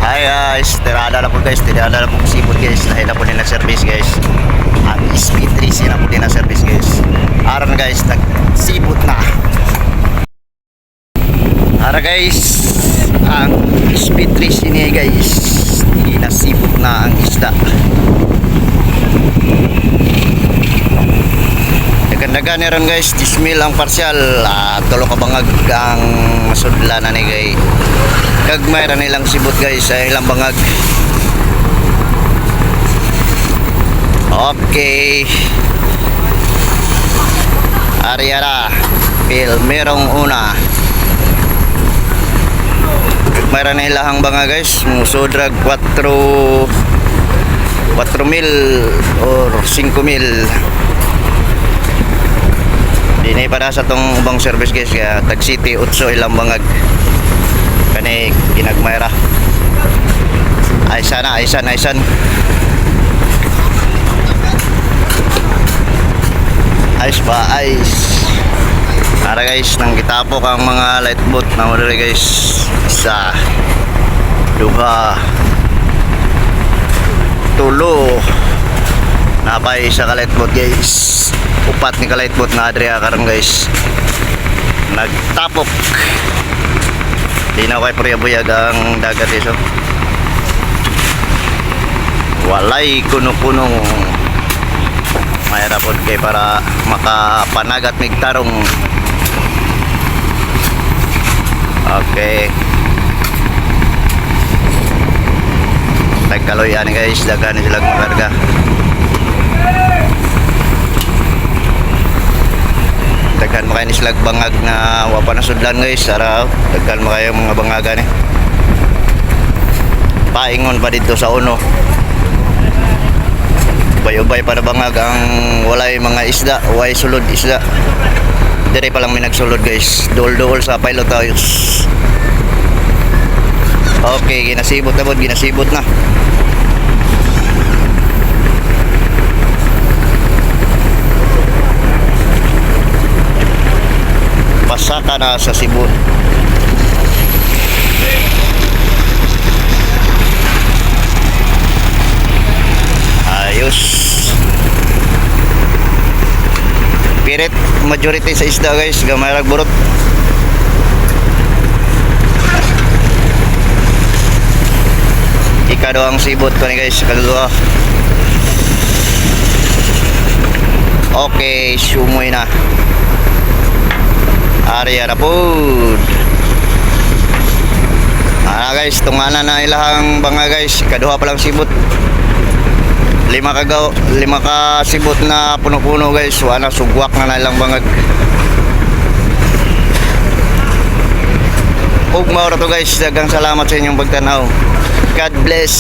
Hi guys, tirada na po guys, tirada na po sipot guys. Dahil na po din na service guys. Ang SP3C na po din na service guys. Aran guys, nagsipot na. Ara guys, ang SP3C niya guys, nasipot na ang isda. Dagan-dagan na ron guys, 10 mil ang parsyal. Tulo ka bangag ang masudla na ni guys. Gagmay ra nilang sibot guys sa ilang bangag. Okay. Ariara, merong una. Gagmay ra nilang bangag guys, musudrag 4 mil or 5 mil. Dini para sa tong ubang service guys, kaya tag city 8 ilang bangag kani ginagmayra. Aysan ayos ba ayos. Para guys, nang gitapok ang mga light boat na mo guys, isa, duha, tulo, napay isa ka light boat guys. Upat ni ka light boat na adria karon guys, nagtapok. Di na kay puriyabuyag ang dagat iso. Walay kuno-kuno. Mayra pod kay para makapanagat mig tarong. Okay. Nagkaloy ani guys, daghan sila makarga. Daghan mo kayo ni silag bangag na wapa na sudlan guys. Araw, daghan mo kayo mga bangagan eh. Paingon pa dito sa uno. Ubay-ubay para bangag ang walay mga isda, way sulod isda. Dire pa lang may nagsulod guys. Duol-duol sa pilot ayos. Okay, ginasibot na bod, ginasibot na. Pasaka na sa sibot. Ayos. Pirit majority sa isda guys, gamay rag burot. Ikado ang sibot ko ni guys, kadua. Okay, sumoy na. Area na po. Guys, tunganan na ilahang banga guys. Kaduha pa lang sibot. 5 ka sibot na puno-puno guys. Wala sugwak na ilang bangag. Ug mao ra to guys. Daghang salamat sa inyong pagtanaw. God bless.